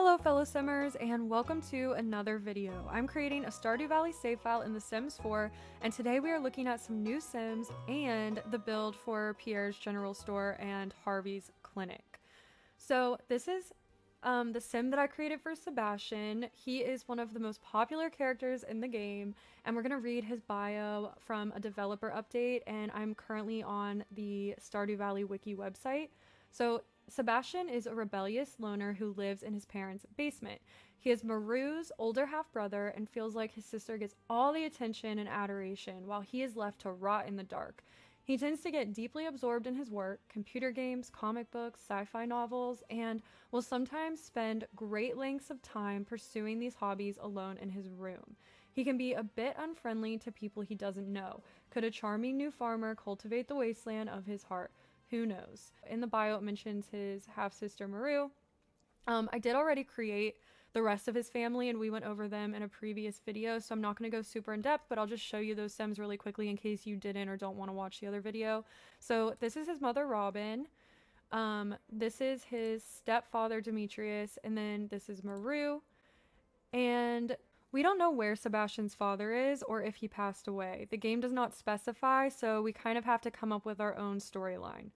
Hello fellow Simmers and welcome to another video. I'm creating a Stardew Valley save file in The Sims 4 and today we are looking at some new Sims and the build for Pierre's general store and Harvey's clinic. So this is the sim that I created for Sebastian. He is one of the most popular characters in the game and we're going to read his bio from a developer update, and I'm currently on the Stardew Valley wiki website. So Sebastian is a rebellious loner who lives in his parents' basement. He is Maru's older half-brother and feels like his sister gets all the attention and adoration while he is left to rot in the dark. He tends to get deeply absorbed in his work, computer games, comic books, sci-fi novels, and will sometimes spend great lengths of time pursuing these hobbies alone in his room. He can be a bit unfriendly to people he doesn't know. Could a charming new farmer cultivate the wasteland of his heart? Who knows? In the bio, it mentions his half-sister Maru. I did already create the rest of his family and we went over them in a previous video, so I'm not going to go super in depth, but I'll just show you those Sims really quickly in case you didn't or don't want to watch the other video. So this is his mother Robin. This is his stepfather Demetrius, and then this is Maru. And we don't know where Sebastian's father is or if he passed away. The game does not specify, so we kind of have to come up with our own storyline.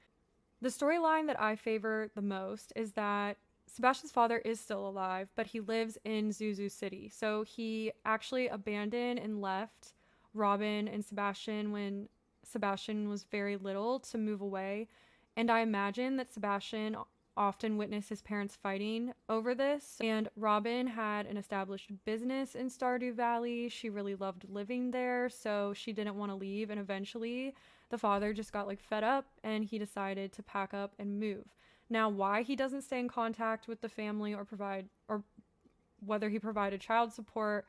The storyline that I favor the most is that Sebastian's father is still alive, but he lives in Zuzu City. So he actually abandoned and left Robin and Sebastian when Sebastian was very little to move away. And I imagine that Sebastian often witnessed his parents fighting over this. And Robin had an established business in Stardew Valley. She really loved living there, so she didn't want to leave. And eventually the father just got fed up and he decided to pack up and move. Now, why he doesn't stay in contact with the family or whether he provided child support,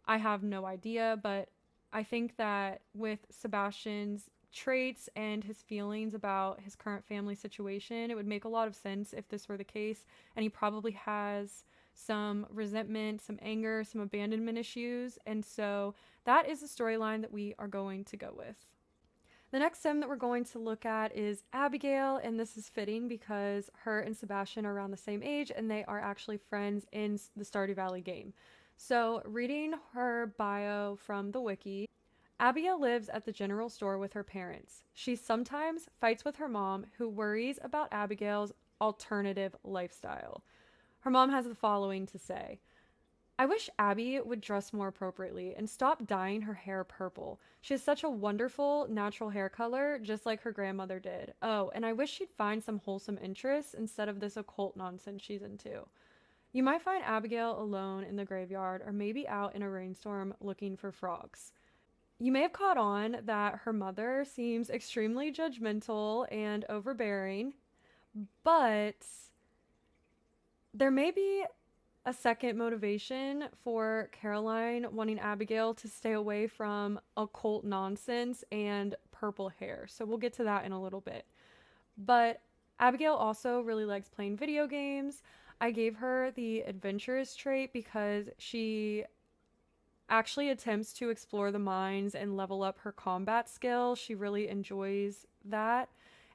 I have no idea, but I think that with Sebastian's traits and his feelings about his current family situation, it would make a lot of sense if this were the case, and he probably has some resentment, some anger, some abandonment issues, and so that is the storyline that we are going to go with. The next sim that we're going to look at is Abigail, and this is fitting because her and Sebastian are around the same age and they are actually friends in the Stardew Valley game. So reading her bio from the wiki, Abigail lives at the general store with her parents. She sometimes fights with her mom, who worries about Abigail's alternative lifestyle. Her mom has the following to say: I wish Abby would dress more appropriately and stop dyeing her hair purple. She has such a wonderful natural hair color, just like her grandmother did. Oh, and I wish she'd find some wholesome interests instead of this occult nonsense she's into. You might find Abigail alone in the graveyard or maybe out in a rainstorm looking for frogs. You may have caught on that her mother seems extremely judgmental and overbearing, but there may be a second motivation for Caroline wanting Abigail to stay away from occult nonsense and purple hair. So we'll get to that in a little bit. But Abigail also really likes playing video games. I gave her the adventurous trait because she actually attempts to explore the mines and level up her combat skill. She really enjoys that.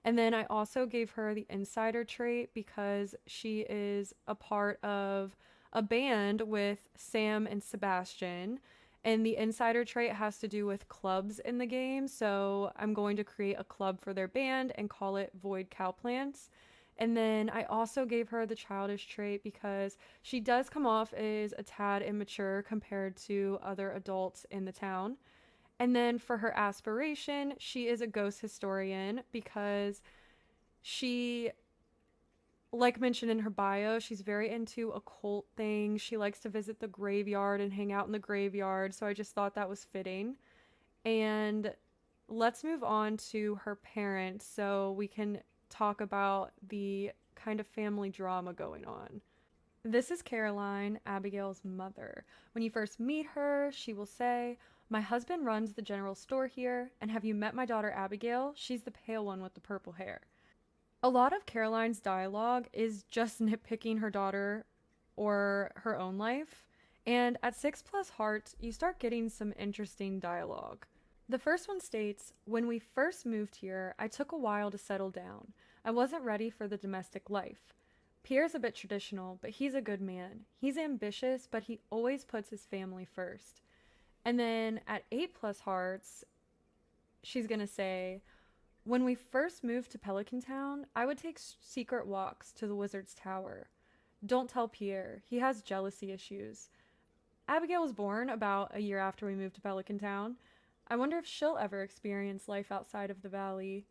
And then I also gave her the insider trait because she is a part of a band with Sam and Sebastian, and the insider trait has to do with clubs in the game, so I'm going to create a club for their band and call it Void Cowplants. And then I also gave her the childish trait because she does come off as a tad immature compared to other adults in the town. And then for her aspiration, she is a ghost historian because she, like mentioned in her bio, she's very into occult things. She likes to visit the graveyard and hang out in the graveyard, so I just thought that was fitting. And let's move on to her parents so we can talk about the kind of family drama going on. This is Caroline, Abigail's mother. When you first meet her, she will say, "My husband runs the general store here, and have you met my daughter Abigail? She's the pale one with the purple hair." A lot of Caroline's dialogue is just nitpicking her daughter or her own life, and at 6+ hearts, you start getting some interesting dialogue. The first one states, "When we first moved here, I took a while to settle down. I wasn't ready for the domestic life. Pierre's a bit traditional, but he's a good man. He's ambitious, but he always puts his family first. And then at 8 plus hearts, she's gonna say, when we first moved to Pelican Town, I would take secret walks to the wizard's tower. Don't tell Pierre. He has jealousy issues. Abigail was born about a year after we moved to Pelican Town. I wonder if she'll ever experience life outside of the valley.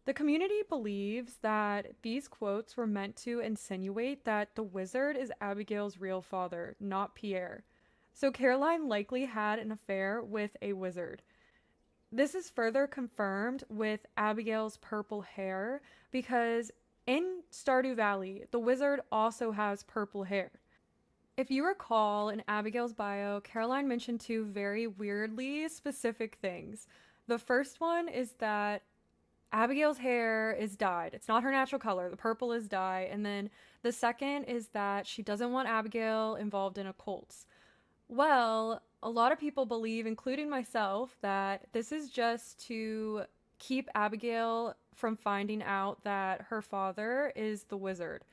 The community believes that these quotes were meant to insinuate that the wizard is Abigail's real father, not Pierre. So Caroline likely had an affair with a wizard. This is further confirmed with Abigail's purple hair because in Stardew Valley, the wizard also has purple hair. If you recall in Abigail's bio, Caroline mentioned two very weirdly specific things. The first one is that Abigail's hair is dyed. It's not her natural color. The purple is dye. And then the second is that she doesn't want Abigail involved in occults. Well, a lot of people believe, including myself, that this is just to keep Abigail from finding out that her father is the wizard.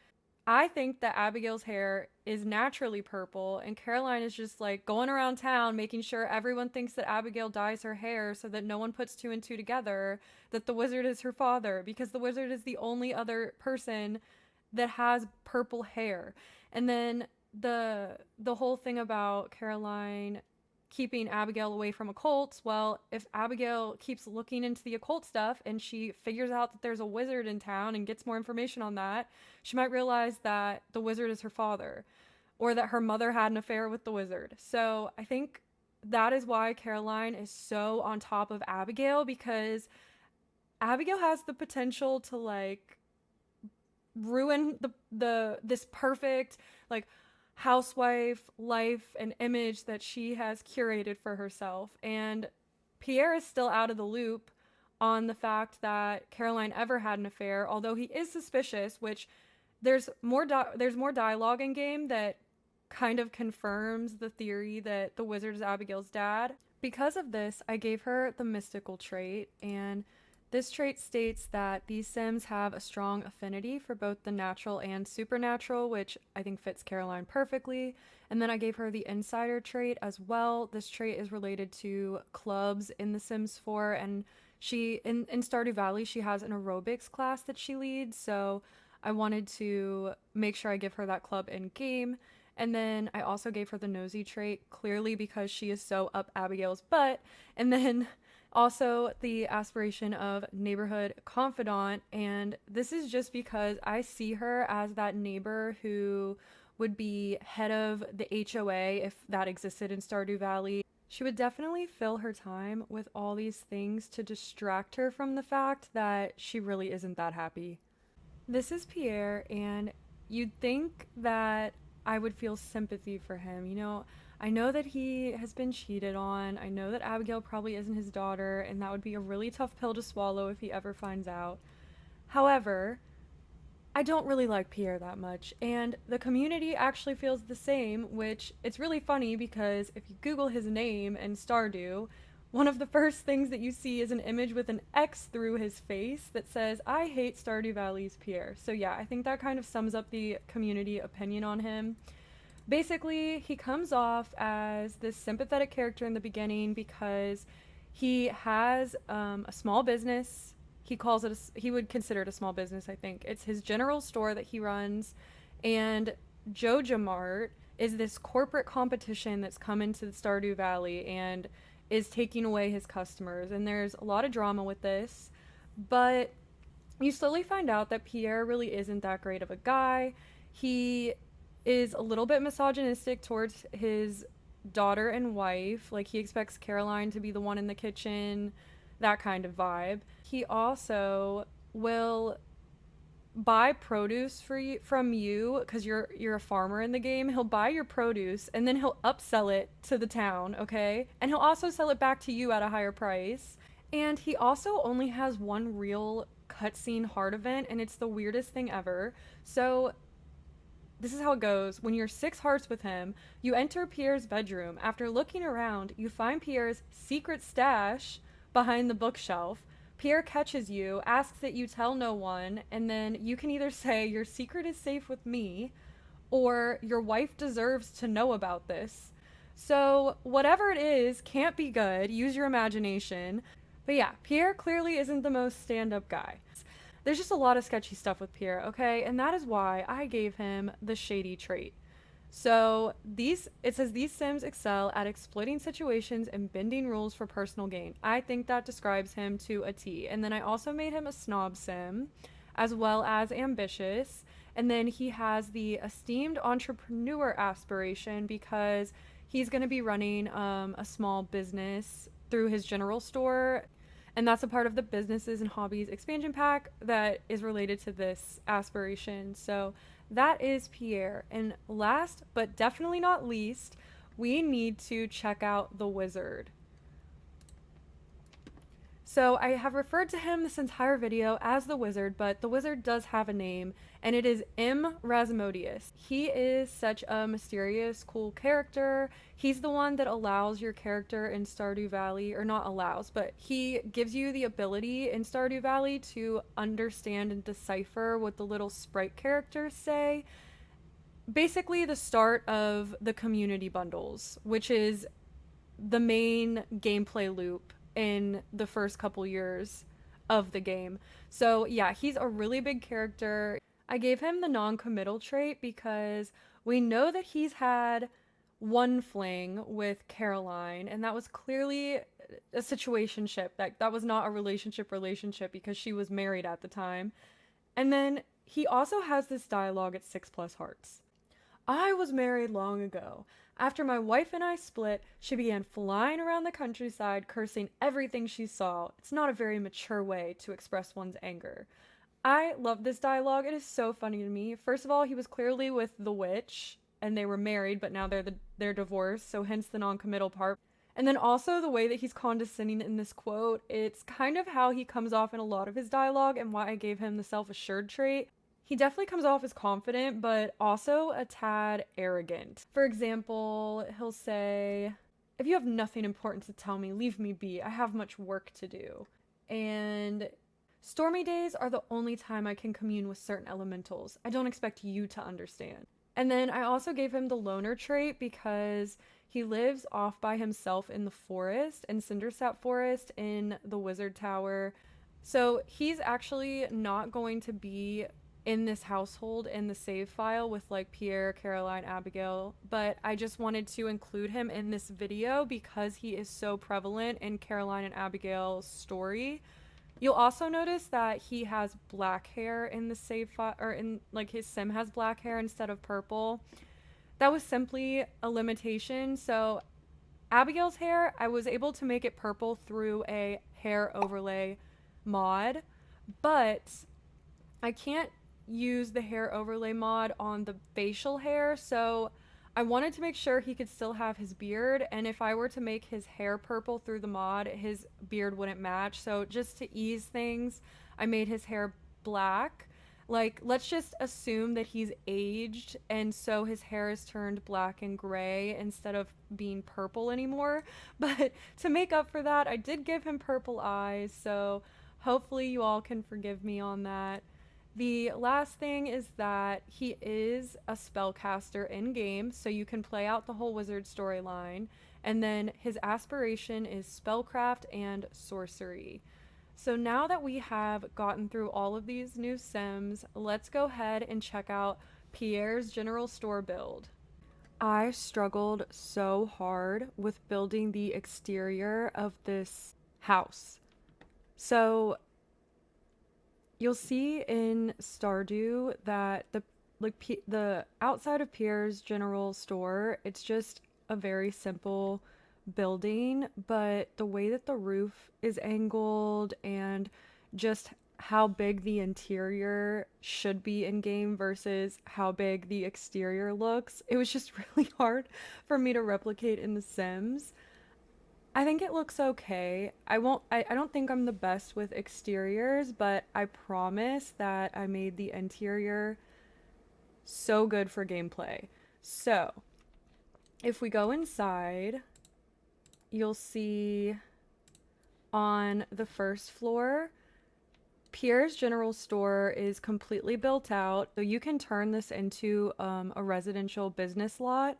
I think that Abigail's hair is naturally purple, and Caroline is just like going around town making sure everyone thinks that Abigail dyes her hair so that no one puts two and two together that the wizard is her father, because the wizard is the only other person that has purple hair. And then the whole thing about Caroline keeping Abigail away from occults, well, if Abigail keeps looking into the occult stuff and she figures out that there's a wizard in town and gets more information on that, she might realize that the wizard is her father, or that her mother had an affair with the wizard. So I think that is why Caroline is so on top of Abigail, because Abigail has the potential to like ruin this perfect like housewife life and image that she has curated for herself. And Pierre is still out of the loop on the fact that Caroline ever had an affair, although he is suspicious, which there's more dialogue in game that kind of confirms the theory that the wizard is Abigail's dad. Because of this, I gave her the mystical trait, and this trait states that these Sims have a strong affinity for both the natural and supernatural, which I think fits Caroline perfectly. And then I gave her the insider trait as well. This trait is related to clubs in The Sims 4, and she, in Stardew Valley, she has an aerobics class that she leads, so I wanted to make sure I give her that club in game. And then I also gave her the nosy trait, clearly because she is so up Abigail's butt. And then also the aspiration of neighborhood confidant, and this is just because I see her as that neighbor who would be head of the HOA if that existed in Stardew Valley. She would definitely fill her time with all these things to distract her from the fact that she really isn't that happy. This is Pierre, and you'd think that I would feel sympathy for him. You know, I know that he has been cheated on. I know that Abigail probably isn't his daughter, and that would be a really tough pill to swallow if he ever finds out. However, I don't really like Pierre that much, and the community actually feels the same, which it's really funny because if you Google his name in Stardew, one of the first things that you see is an image with an X through his face that says, "I hate Stardew Valley's Pierre." So yeah, I think that kind of sums up the community opinion on him. Basically, he comes off as this sympathetic character in the beginning because he has a small business. He calls it, he would consider it a small business, I think. It's his general store that he runs. And Joja Mart is this corporate competition that's come into the Stardew Valley and is taking away his customers. And there's a lot of drama with this. But you slowly find out that Pierre really isn't that great of a guy. He is a little bit misogynistic towards his daughter and wife. Like, he expects Caroline to be the one in the kitchen, that kind of vibe. He also will buy produce from you because you're a farmer in the game. He'll buy your produce and then he'll upsell it to the town, okay? And he'll also sell it back to you at a higher price. And he also only has one real cutscene hard event, and it's the weirdest thing ever. So this is how it goes. When you're 6 hearts with him, you enter Pierre's bedroom. After looking around, you find Pierre's secret stash behind the bookshelf. Pierre catches you, asks that you tell no one, and then you can either say your secret is safe with me or your wife deserves to know about this. So, whatever it is can't be good. Use your imagination. But yeah, Pierre clearly isn't the most stand up guy. There's just a lot of sketchy stuff with Pierre, okay? And that is why I gave him the shady trait. So it says these Sims excel at exploiting situations and bending rules for personal gain. I think that describes him to a T. And then I also made him a snob Sim, as well as ambitious. And then he has the esteemed entrepreneur aspiration because he's going to be running a small business through his general store. And that's a part of the businesses and hobbies expansion pack that is related to this aspiration. So that is Pierre. And last but definitely not least, we need to check out the wizard. So I have referred to him this entire video as the wizard, but the wizard does have a name, and it is M. Rasmodius. He is such a mysterious, cool character. He's the one that allows your character in Stardew Valley, or not allows, but he gives you the ability in Stardew Valley to understand and decipher what the little sprite characters say. Basically the start of the community bundles, which is the main gameplay loop in the first couple years of the game. So yeah, he's a really big character. I gave him the non-committal trait because we know that he's had one fling with Caroline, and that was clearly a situationship. That was not a relationship because she was married at the time. And then he also has this dialogue at 6+ hearts. I was married long ago. After my wife and I split, she began flying around the countryside, cursing everything she saw. It's not a very mature way to express one's anger. I love this dialogue. It is so funny to me. First of all, he was clearly with the witch, and they were married, but now they're divorced, so hence the non-committal part. And then also the way that he's condescending in this quote, it's kind of how he comes off in a lot of his dialogue and why I gave him the self-assured trait. He definitely comes off as confident, but also a tad arrogant. For example, he'll say, if you have nothing important to tell me, leave me be. I have much work to do. And stormy days are the only time I can commune with certain elementals. I don't expect you to understand. And then I also gave him the loner trait because he lives off by himself in the forest, in Cindersap Forest, in the Wizard Tower. So he's actually not going to be in this household in the save file with like Pierre, Caroline, Abigail, but I just wanted to include him in this video because he is so prevalent in Caroline and Abigail's story. You'll also notice that he has black hair in the save file, or in like his sim has black hair instead of purple. That was simply a limitation. So Abigail's hair, I was able to make it purple through a hair overlay mod, but I can't use the hair overlay mod on the facial hair, so I wanted to make sure he could still have his beard, and if I were to make his hair purple through the mod, his beard wouldn't match. So just to ease things, I made his hair black. Like, let's just assume that he's aged, and so his hair is turned black and gray instead of being purple anymore. But to make up for that, I did give him purple eyes, so hopefully you all can forgive me on that. The last thing is that he is a spellcaster in game, so you can play out the whole wizard storyline. And then his aspiration is spellcraft and sorcery. So now that we have gotten through all of these new Sims, let's go ahead and check out Pierre's general store build. I struggled so hard with building the exterior of this house. So you'll see in Stardew that the outside of Pierre's general store, it's just a very simple building, but the way that the roof is angled and just how big the interior should be in game versus how big the exterior looks, it was just really hard for me to replicate in The Sims. I think it looks okay. I don't think I'm the best with exteriors, but I promise that I made the interior so good for gameplay. So, if we go inside, you'll see on the first floor, Pierre's general store is completely built out, so you can turn this into a residential business lot.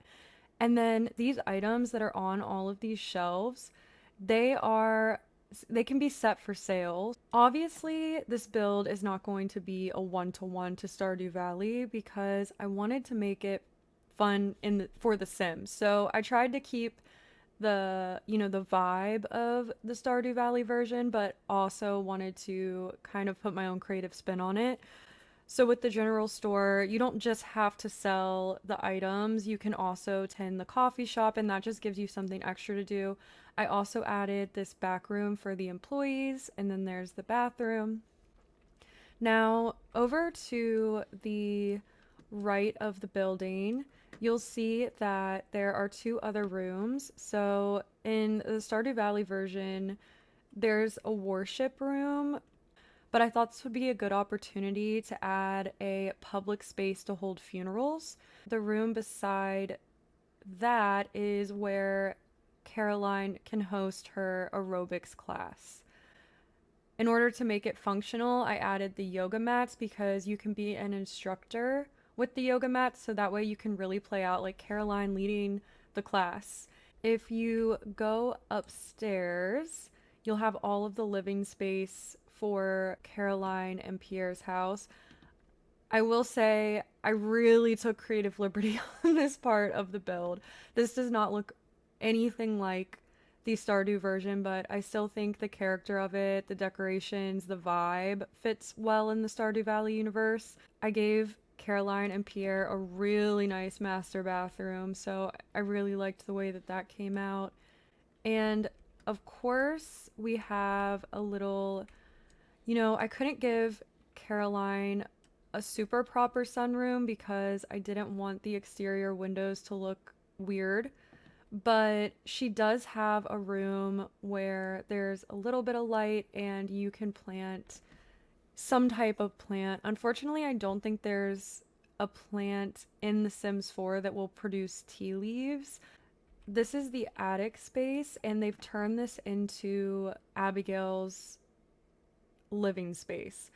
And then these items that are on all of these shelves, they are they can be set for sale. Obviously, this build is not going to be a one-to-one to Stardew Valley because I wanted to make it fun for the Sims. So I tried to keep the vibe of the Stardew Valley version, but also wanted to kind of put my own creative spin on it. So with the general store, you don't just have to sell the items, you can also tend the coffee shop, and that just gives you something extra to do. I also added this back room for the employees, and then there's the bathroom. Now, over to the right of the building, you'll see that there are two other rooms. So in the Stardew Valley version, there's a worship room, but I thought this would be a good opportunity to add a public space to hold funerals. The room beside that is where Caroline can host her aerobics class. In order to make it functional, I added the yoga mats because you can be an instructor with the yoga mats, so that way you can really play out like Caroline leading the class. If you go upstairs, you'll have all of the living space for Caroline and Pierre's house. I will say I really took creative liberty on this part of the build. This does not look anything like the Stardew version, but I still think the character of it, the decorations, the vibe fits well in the Stardew Valley universe. I gave Caroline and Pierre a really nice master bathroom, so I really liked the way that that came out. And of course, we have a little, I couldn't give Caroline a super proper sunroom because I didn't want the exterior windows to look weird. But she does have a room where there's a little bit of light and you can plant some type of plant. Unfortunately, I don't think there's a plant in The Sims 4 that will produce tea leaves. This is the attic space, and they've turned this into Abigail's living space.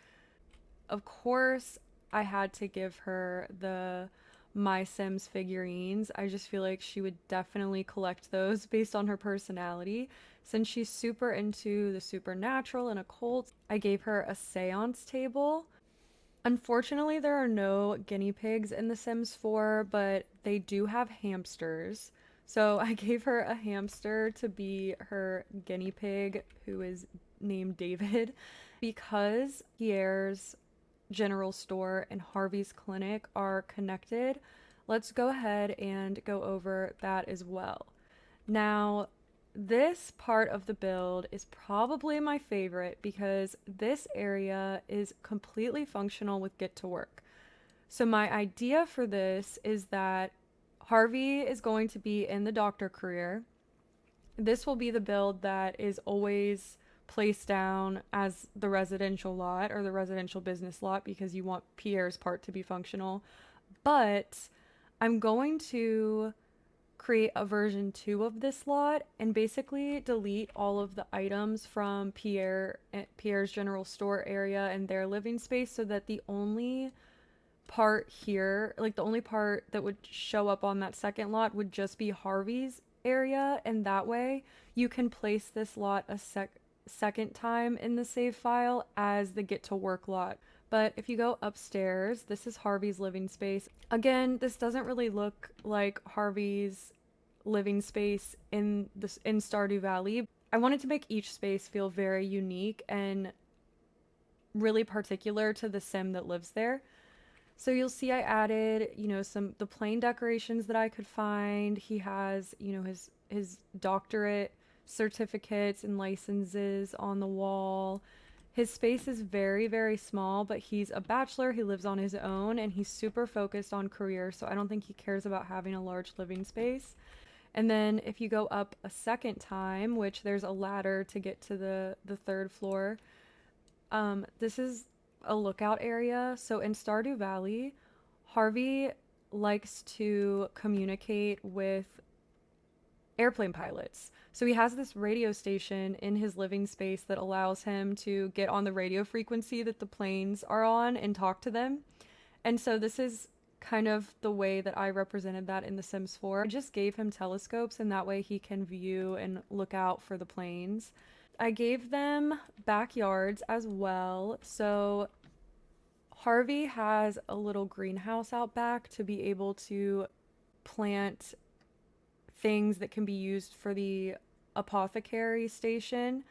Of course, I had to give her the My Sims figurines. I just feel like she would definitely collect those based on her personality. Since she's super into the supernatural and occult, I gave her a seance table. Unfortunately, there are no guinea pigs in The Sims 4, but they do have hamsters. So I gave her a hamster to be her guinea pig, who is named David, because Pierre's general store and Harvey's clinic are connected. Let's go ahead and go over that as well. Now, this part of the build is probably my favorite because this area is completely functional with Get to Work. So my idea for this is that Harvey is going to be in the doctor career. This will be the build that is always placed down as the residential lot or the residential business lot because you want Pierre's part to be functional. But I'm going to create a version 2 of this lot and basically delete all of the items from Pierre's general store area and their living space so that the only part here, like the only part that would show up on that second lot would just be Harvey's area, and that way you can place this lot a second time in the save file as the Get to Work lot. But if you go upstairs, this is Harvey's living space. Again, this doesn't really look like Harvey's living space in Stardew Valley. I wanted to make each space feel very unique and really particular to the sim that lives there. So you'll see I added, the plain decorations that I could find. He has, his doctorate certificates and licenses on the wall. His space is very, very small, but he's a bachelor, he lives on his own, and he's super focused on career, so I don't think he cares about having a large living space. And then if you go up a second time, which there's a ladder to get to the third floor, this is a lookout area. So in Stardew Valley, Harvey likes to communicate with airplane pilots. So he has this radio station in his living space that allows him to get on the radio frequency that the planes are on and talk to them. And so this is kind of the way that I represented that in The Sims 4. I just gave him telescopes, and that way he can view and look out for the planes. I gave them backyards as well. So Harvey has a little greenhouse out back to be able to plant things that can be used for the apothecary station.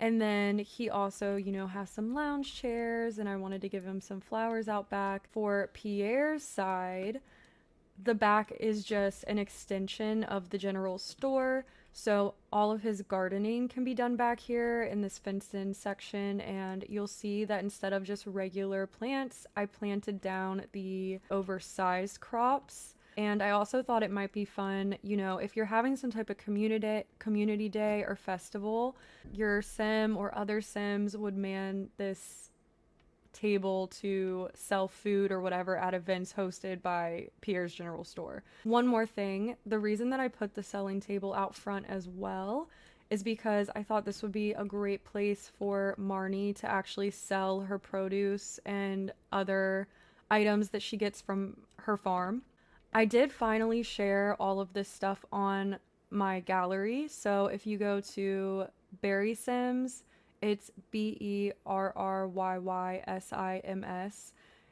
And then he also, has some lounge chairs, and I wanted to give him some flowers out back. For Pierre's side, the back is just an extension of the general store. So all of his gardening can be done back here in this fenced in section. And you'll see that instead of just regular plants, I planted down the oversized crops. And I also thought it might be fun, if you're having some type of community day or festival, your sim or other sims would man this table to sell food or whatever at events hosted by Pierre's General Store. One more thing, the reason that I put the selling table out front as well is because I thought this would be a great place for Marnie to actually sell her produce and other items that she gets from her farm. I did finally share all of this stuff on my gallery. So if you go to berryysims, it's BERRYYSIMS.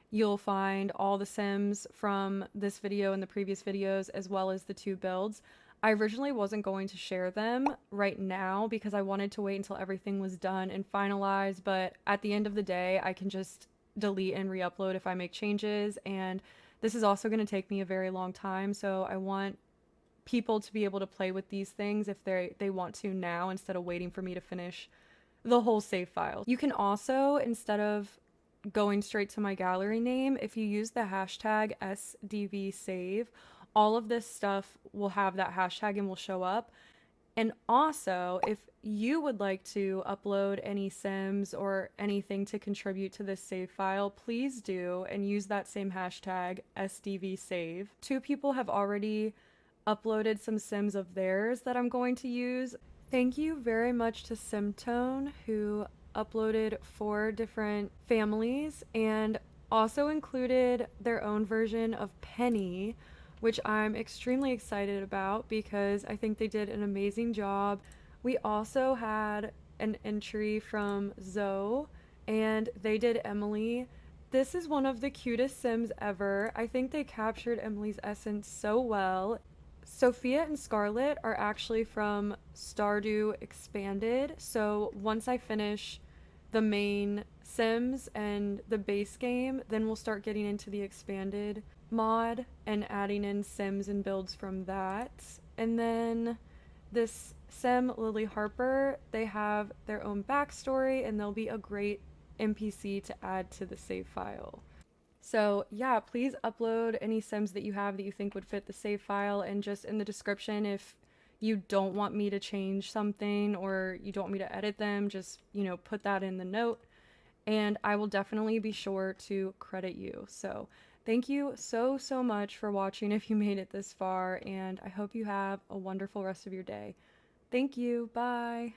You'll find all the sims from this video and the previous videos, as well as the 2 builds. I originally wasn't going to share them right now because I wanted to wait until everything was done and finalized, but at the end of the day, I can just delete and re-upload if I make changes, and this is also going to take me a very long time, so I want people to be able to play with these things if they want to now, instead of waiting for me to finish the whole save file. You can also, instead of going straight to my gallery name, if you use the hashtag SDVSave, all of this stuff will have that hashtag and will show up. And also, if you would like to upload any sims or anything to contribute to this save file, please do, and use that same hashtag SDVSave. 2 people have already uploaded some sims of theirs that I'm going to use. Thank you very much to Simtone, who uploaded 4 different families and also included their own version of Penny, which I'm extremely excited about because I think they did an amazing job. We also had an entry from Zoe, and they did Emily. This is one of the cutest sims ever. I think they captured Emily's essence so well. Sophia and Scarlett are actually from Stardew Expanded, so once I finish the main Sims and the base game, then we'll start getting into the expanded mod and adding in Sims and builds from that. And then this Sim, Lily Harper, they have their own backstory, and they'll be a great NPC to add to the save file. So yeah, please upload any sims that you have that you think would fit the save file, and just in the description, if you don't want me to change something or you don't want me to edit them, just, put that in the note, and I will definitely be sure to credit you. So thank you so much for watching if you made it this far, and I hope you have a wonderful rest of your day. Thank you. Bye.